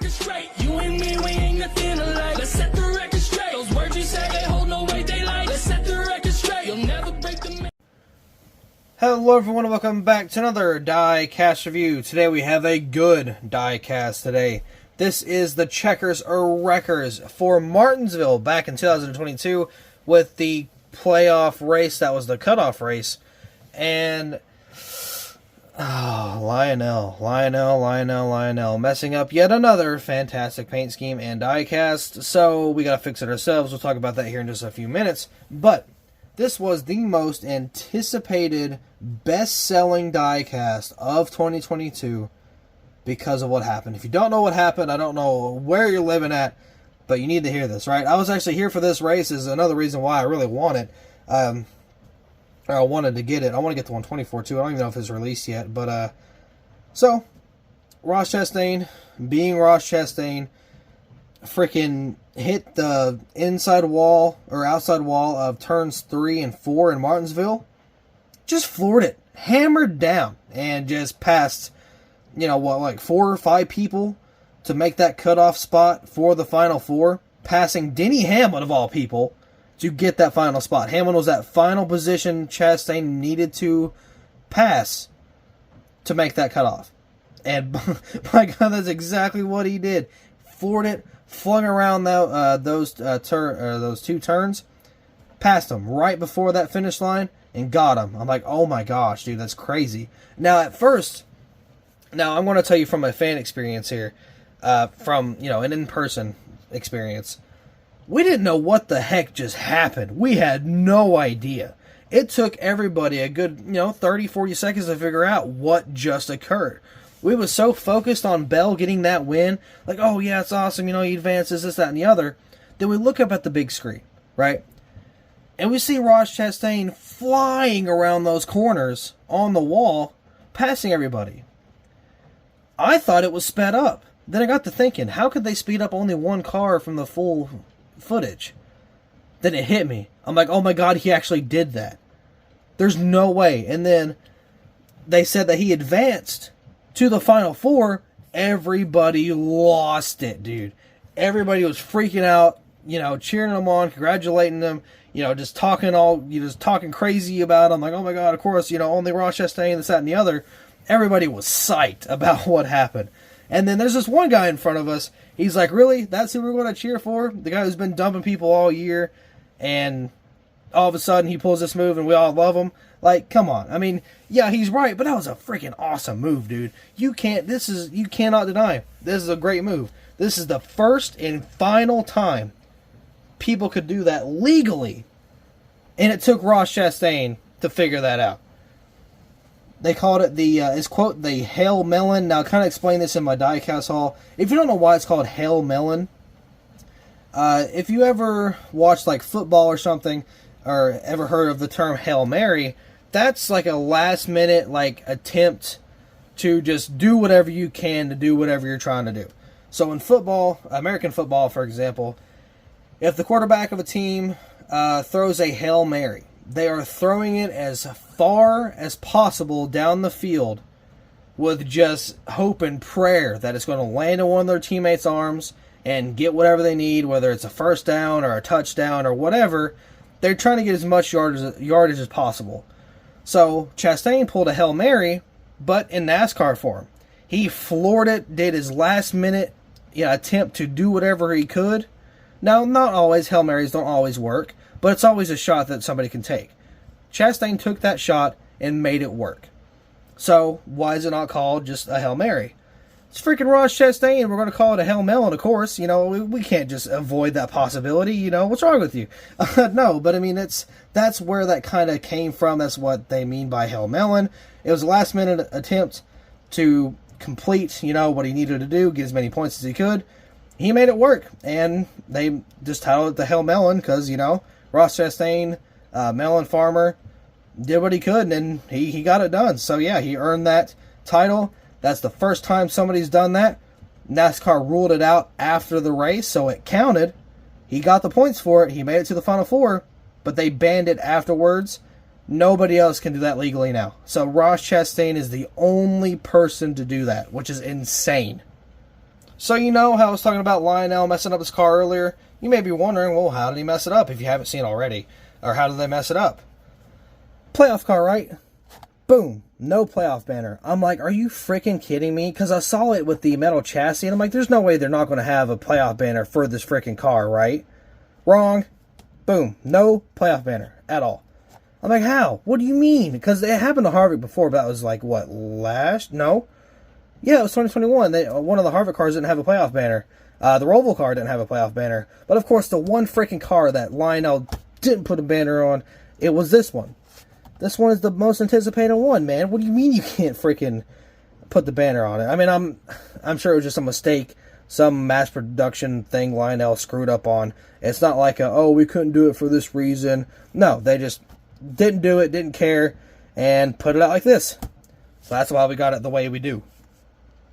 record straight. You and me, we ain't nothing alike. Let's set the record straight. Those words you say, they hold no weight, they like. Let's set the record straight. You'll never break the... Hello everyone, welcome back to another Diecast review. Today we have a good Diecast today. This is the Checkers or Wreckers for Martinsville back in 2022 with the playoff race. That was the cutoff race. And Lionel messing up yet another fantastic paint scheme and diecast. So we gotta fix it ourselves. We'll talk about that here in just a few minutes. But this was the most anticipated, best-selling diecast of 2022 because of what happened. If you don't know what happened, I don't know where you're living at, but you need to hear this, right? I was actually here for this race is another reason why I really want it. I wanted to get it. I want to get the 124 too. I don't even know if it's released yet. But, so, Ross Chastain, being Ross Chastain, freaking hit the inside wall or outside wall of turns 3 and 4 in Martinsville. Just floored it. Hammered down. And just passed, you know, what, like 4 or 5 people to make that cutoff spot for the Final Four. Passing Denny Hamlin, of all people, to get that final spot. Hamlin was that final position Chastain needed to pass to make that cutoff. And my God, that's exactly what he did. Floored it, flung around those 2 turns, passed him right before that finish line, and got him. I'm like, oh my gosh, dude, that's crazy. Now, at first, I'm going to tell you from my fan experience here, from, you know, an in-person experience. We didn't know what the heck just happened. We had no idea. It took everybody a good, 30, 40 seconds to figure out what just occurred. We was so focused on Bell getting that win, like, oh yeah, it's awesome, he advances, this, that, and the other. Then we look up at the big screen, right? And we see Ross Chastain flying around those corners on the wall, passing everybody. I thought it was sped up. Then I got to thinking, how could they speed up only one car from the full footage? Then it hit me. I'm like, oh my God, he actually did that. There's no way. And then they said that he advanced to the Final Four. Everybody lost it, dude. Everybody was freaking out, cheering him on, congratulating him, just talking crazy about him. Like, oh my God, of course, only Ross Chastain, this, that, and the other. Everybody was psyched about what happened. And then there's this one guy in front of us. He's like, really? That's who we're going to cheer for? The guy who's been dumping people all year, and all of a sudden he pulls this move and we all love him? Like, come on. I mean, yeah, he's right, but that was a freaking awesome move, dude. You cannot deny. This is a great move. This is the first and final time people could do that legally. And it took Ross Chastain to figure that out. They called it it's quote, the Hail Melon. Now, I kind of explained this in my diecast haul. If you don't know why it's called Hail Melon, if you ever watched like football or something, or ever heard of the term Hail Mary, that's like a last minute attempt to just do whatever you can to do whatever you're trying to do. So in football, American football, for example, if the quarterback of a team throws a Hail Mary, they are throwing it as far as possible down the field with just hope and prayer that it's going to land in one of their teammates' arms and get whatever they need, whether it's a first down or a touchdown or whatever. They're trying to get as much yardage as possible. So Chastain pulled a Hail Mary, but in NASCAR form. He floored it, did his last minute attempt to do whatever he could. Now, not always. Hail Marys don't always work, but it's always a shot that somebody can take. Chastain took that shot and made it work. So, why is it not called just a Hail Mary? It's freaking Ross Chastain. We're going to call it a Hail Melon, of course. We can't just avoid that possibility. What's wrong with you? No, but I mean, that's where that kind of came from. That's what they mean by Hail Melon. It was a last-minute attempt to complete, what he needed to do, get as many points as he could. He made it work, and they just titled it the Hail Melon because, Ross Chastain, melon farmer, did what he could, and he got it done. So, yeah, he earned that title. That's the first time somebody's done that. NASCAR ruled it out after the race, so it counted. He got the points for it. He made it to the Final Four, but they banned it afterwards. Nobody else can do that legally now. So Ross Chastain is the only person to do that, which is insane. So you know how I was talking about Lionel messing up his car earlier? You may be wondering, well, how did he mess it up if you haven't seen already? Or how did they mess it up? Playoff car, right? Boom. No playoff banner. I'm like, are you freaking kidding me? Because I saw it with the metal chassis, and I'm like, there's no way they're not going to have a playoff banner for this freaking car, right? Wrong. Boom. No playoff banner at all. I'm like, how? What do you mean? Because it happened to Harvick before, but that was like, what, last? No. Yeah, it was 2021. One of the Harvick cars didn't have a playoff banner. The Roval car didn't have a playoff banner. But, of course, the one freaking car that Lionel didn't put a banner on, it was this one. This one is the most anticipated one, man. What do you mean you can't freaking put the banner on it? I mean, I'm sure it was just a mistake, some mass production thing Lionel screwed up on. It's not like oh, we couldn't do it for this reason. No, they just didn't do it, didn't care, and put it out like this. So that's why we got it the way we do.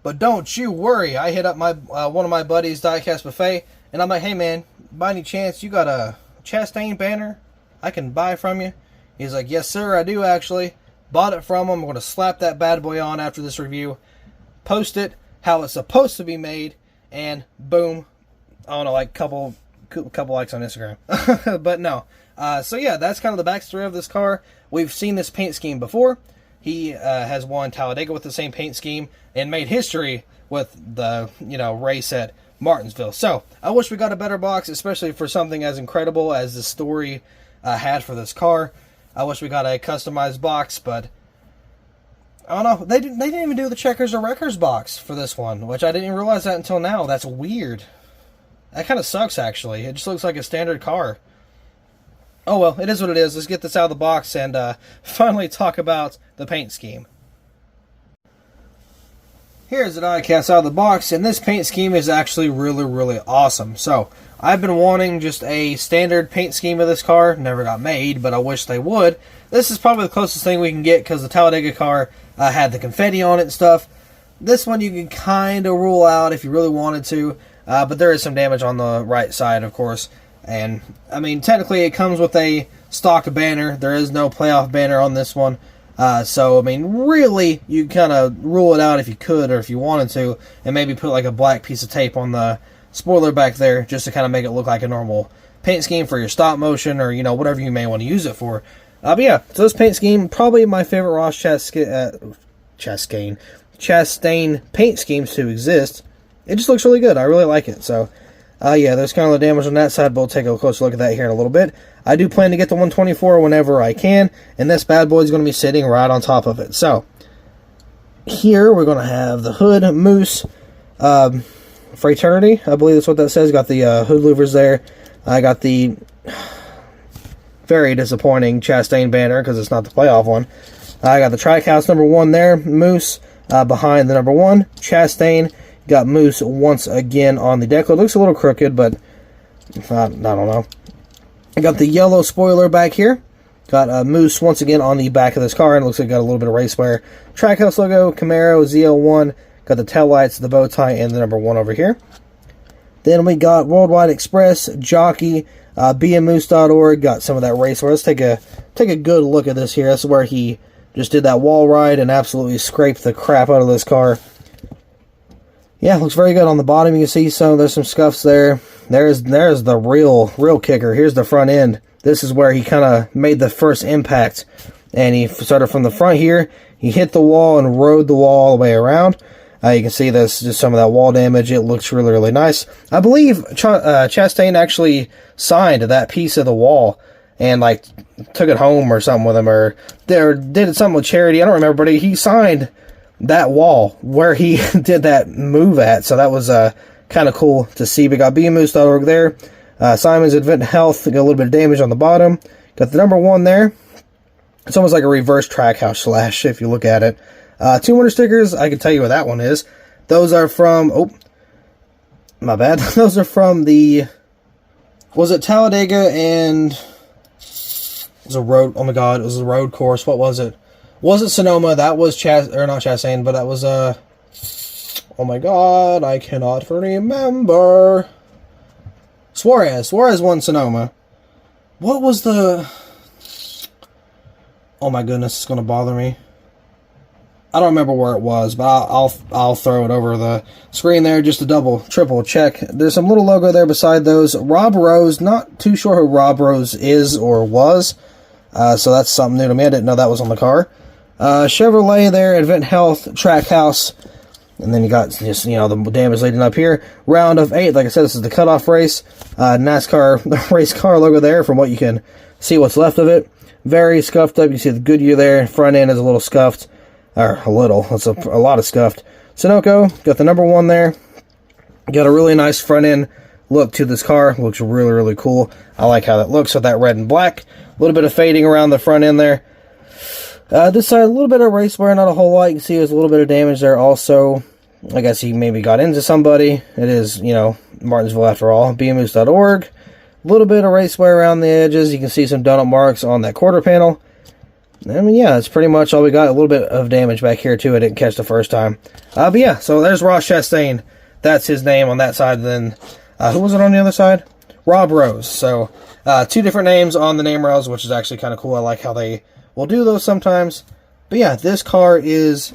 But don't you worry. I hit up my one of my buddies, Diecastbuffet, and I'm like, hey man, by any chance you got a Chastain banner I can buy from you? He's like, yes sir, I do actually. Bought it from him. I'm going to slap that bad boy on after this review, post it how it's supposed to be made, and boom, I don't know, like couple likes on Instagram. But no. So yeah, that's kind of the backstory of this car. We've seen this paint scheme before. He has won Talladega with the same paint scheme and made history with the race at Martinsville. So I wish we got a better box, especially for something as incredible as the story had for this car. I wish we got a customized box, but I don't know. They didn't even do the checkers or wreckers box for this one, which I didn't realize that until now. That's weird. That kind of sucks, actually. It just looks like a standard car. Oh well, it is what it is. Let's get this out of the box and finally talk about the paint scheme. Here's the diecast out of the box, and this paint scheme is actually really, really awesome. So, I've been wanting just a standard paint scheme of this car. Never got made, but I wish they would. This is probably the closest thing we can get because the Talladega car had the confetti on it and stuff. This one you can kind of rule out if you really wanted to, but there is some damage on the right side, of course. And, I mean, technically it comes with a stock banner. There is no playoff banner on this one. So, I mean, really, you kind of rule it out if you could or if you wanted to, and maybe put like a black piece of tape on the spoiler back there just to kind of make it look like a normal paint scheme for your stop motion or, whatever you may want to use it for. But yeah, so this paint scheme, probably my favorite Ross Chastain paint schemes to exist. It just looks really good. I really like it. So, yeah, there's kind of the damage on that side, but we'll take a closer look at that here in a little bit. I do plan to get the 124 whenever I can, and this bad boy is going to be sitting right on top of it. So, here we're going to have the hood moose fraternity. I believe that's what that says. Got the hood louvers there. I got the very disappointing Chastain banner because it's not the playoff one. I got the Trackhouse number 1 there, moose behind the number 1. Chastain. Got moose once again on the deck. It looks a little crooked, but I don't know. I got the yellow spoiler back here. Got moose once again on the back of this car, and it looks like it got a little bit of race wear. Trackhouse logo, Camaro, ZL1. Got the tail lights, the bow tie, and the number 1 over here. Then we got Worldwide Express, Jockey, bmoose.org. Got some of that race wear. Let's take a good look at this here. This is where he just did that wall ride and absolutely scraped the crap out of this car. Yeah, looks very good on the bottom. You can see there's some scuffs there. There's the real kicker. Here's the front end. This is where he kind of made the first impact. And he started from the front here. He hit the wall and rode the wall all the way around. You can see there's just some of that wall damage. It looks really, really nice. I believe Chastain actually signed that piece of the wall and like took it home or something with him, or did something with charity. I don't remember, but he signed that wall where he did that move at. So that was kind of cool to see. We got bmoose.org there. Simon's Advent Health. Got a little bit of damage on the bottom. Got the number 1 there. It's almost like a reverse Trackhouse slash if you look at it. 200 stickers. I can tell you what that one is. Those are from... Oh, my bad. Those are from the... Was it Talladega and... It was a road... Oh my god, it was a road course. What was it? Wasn't Sonoma. That was not Chastain, but that was oh my god, I cannot remember. Suarez won Sonoma. What was the... Oh my goodness, it's gonna bother me. I don't remember where it was, but I'll throw it over the screen there just to double, triple check. There's some little logo there beside those. Rob Rose, not too sure who Rob Rose is or was, so that's something new to me. I didn't know that was on the car. Chevrolet there, Advent Health, Trackhouse, and then you got just, you know, the damage leading up here. Round of 8, like I said, this is the cutoff race. NASCAR race car logo there from what you can see what's left of it. Very scuffed up. You see the Goodyear there. Front end is a little scuffed. Or a little. That's a lot of scuffed. Sunoco, got the number 1 there. Got a really nice front end look to this car. Looks really, really cool. I like how that looks with that red and black. A little bit of fading around the front end there. This side, a little bit of race wear, not a whole lot. You can see there's a little bit of damage there also. I guess he maybe got into somebody. It is, you know, Martinsville after all. bmoose.org. A little bit of race wear around the edges. You can see some donut marks on that quarter panel. I mean, yeah, that's pretty much all we got. A little bit of damage back here, too. I didn't catch the first time. But yeah, so there's Ross Chastain. That's his name on that side. Then, who was it on the other side? Rob Rose. So, 2 different names on the name rails, which is actually kind of cool. I like how they will do those sometimes. But yeah, this car is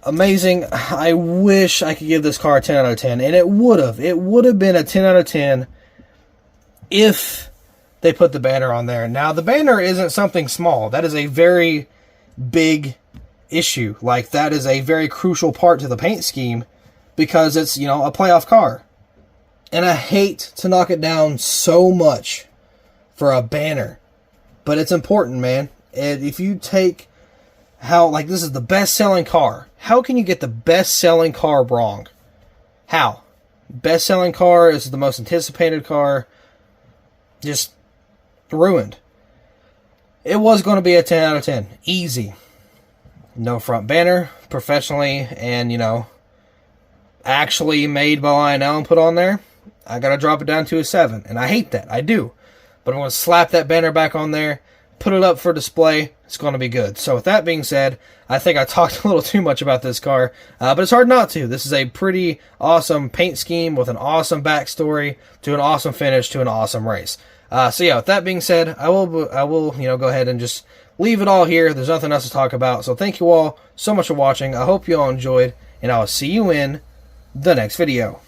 amazing. I wish I could give this car a 10 out of 10. And it would have. It would have been a 10 out of 10 if they put the banner on there. Now, the banner isn't something small. That is a very big issue. Like, that is a very crucial part to the paint scheme because it's, you know, a playoff car. And I hate to knock it down so much for a banner. But it's important, man. And if you take how, like, this is the best-selling car. How can you get the best-selling car wrong? How? Best-selling car is the most anticipated car. Just ruined. It was going to be a 10 out of 10. Easy. No front banner. Professionally and, you know, actually made by Lionel and put on there. I got to drop it down to a 7. And I hate that. I do. But I'm going to slap that banner back on there. Put it up for display. It's going to be good. So with that being said, I think I talked a little too much about this car. But it's hard not to. This is a pretty awesome paint scheme with an awesome backstory to an awesome finish to an awesome race. So yeah, with that being said, I will, you know, go ahead and just leave it all here. There's nothing else to talk about. So thank you all so much for watching. I hope you all enjoyed, and I will see you in the next video.